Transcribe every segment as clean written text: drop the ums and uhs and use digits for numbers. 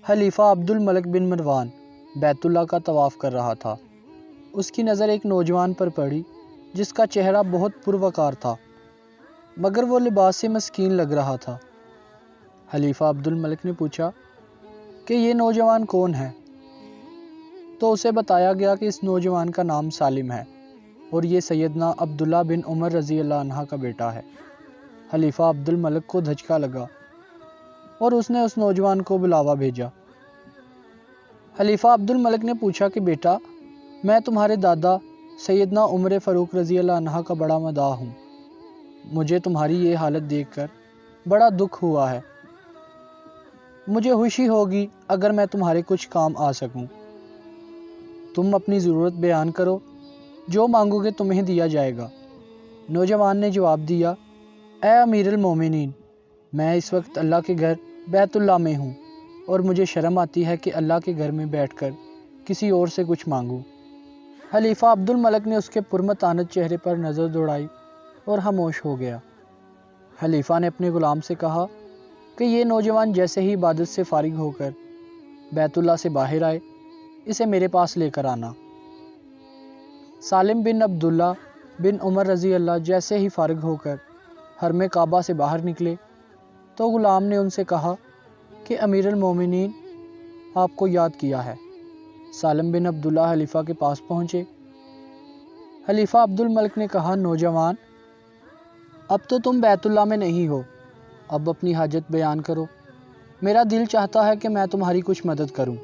خلیفہ عبد الملک بن مروان بیت اللہ کا طواف کر رہا تھا۔ اس کی نظر ایک نوجوان پر پڑی جس کا چہرہ بہت پروقار تھا، مگر وہ لباس سے مسکین لگ رہا تھا۔ خلیفہ عبد الملک نے پوچھا کہ یہ نوجوان کون ہے؟ تو اسے بتایا گیا کہ اس نوجوان کا نام سالم ہے اور یہ سیدنا عبداللہ بن عمر رضی اللہ عنہ کا بیٹا ہے۔ خلیفہ عبد الملک کو دھچکا لگا اور اس نے اس نوجوان کو بلاوا بھیجا۔ خلیفہ عبد الملک نے پوچھا کہ بیٹا، میں تمہارے دادا سیدنا عمر فاروق رضی اللہ عنہ کا بڑا مداح ہوں۔ مجھے تمہاری یہ حالت دیکھ کر بڑا دکھ ہوا ہے۔ مجھے خوشی ہوگی اگر میں تمہارے کچھ کام آ سکوں۔ تم اپنی ضرورت بیان کرو، جو مانگو گے تمہیں دیا جائے گا۔ نوجوان نے جواب دیا، اے امیر المومنین، میں اس وقت اللہ کے گھر بیت اللہ میں ہوں اور مجھے شرم آتی ہے کہ اللہ کے گھر میں بیٹھ کر کسی اور سے کچھ مانگوں۔ خلیفہ عبد الملک نے اس کے پرمتانت چہرے پر نظر دوڑائی اور خاموش ہو گیا۔ خلیفہ نے اپنے غلام سے کہا کہ یہ نوجوان جیسے ہی عبادت سے فارغ ہو کر بیت اللہ سے باہر آئے، اسے میرے پاس لے کر آنا۔ سالم بن عبداللہ بن عمر رضی اللہ جیسے ہی فارغ ہو کر حرم کعبہ سے باہر نکلے تو غلام نے ان سے کہا کہ امیر المومنین آپ کو یاد کیا ہے۔ سالم بن عبداللہ خلیفہ کے پاس پہنچے۔ خلیفہ عبد الملک نے کہا، نوجوان، اب تو تم بیت اللہ میں نہیں ہو، اب اپنی حاجت بیان کرو، میرا دل چاہتا ہے کہ میں تمہاری کچھ مدد کروں۔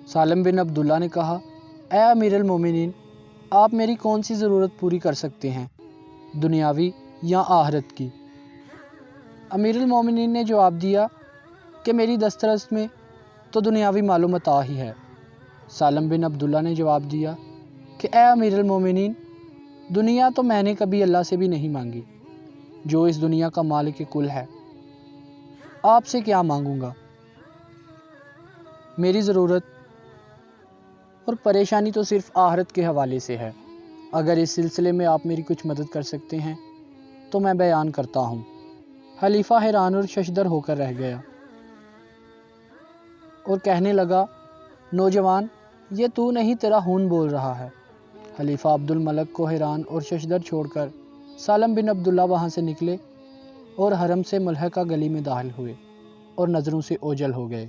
سالم بن عبداللہ نے کہا، اے امیر المومنین، آپ میری کون سی ضرورت پوری کر سکتے ہیں، دنیاوی یا آخرت کی؟ امیر المومنین نے جواب دیا کہ میری دسترس میں تو دنیاوی مال و متاع ہی ہے۔ سالم بن عبداللہ نے جواب دیا کہ اے امیر المومنین، دنیا تو میں نے کبھی اللہ سے بھی نہیں مانگی، جو اس دنیا کا مالک کل ہے۔ آپ سے کیا مانگوں گا؟ میری ضرورت اور پریشانی تو صرف آخرت کے حوالے سے ہے۔ اگر اس سلسلے میں آپ میری کچھ مدد کر سکتے ہیں تو میں بیان کرتا ہوں۔ خلیفہ حیران اور ششدر ہو کر رہ گیا اور کہنے لگا، نوجوان، یہ تو نہیں، تیرا خون بول رہا ہے۔ خلیفہ عبد الملک کو حیران اور ششدر چھوڑ کر سالم بن عبداللہ وہاں سے نکلے اور حرم سے ملحقہ گلی میں داخل ہوئے اور نظروں سے اوجھل ہو گئے۔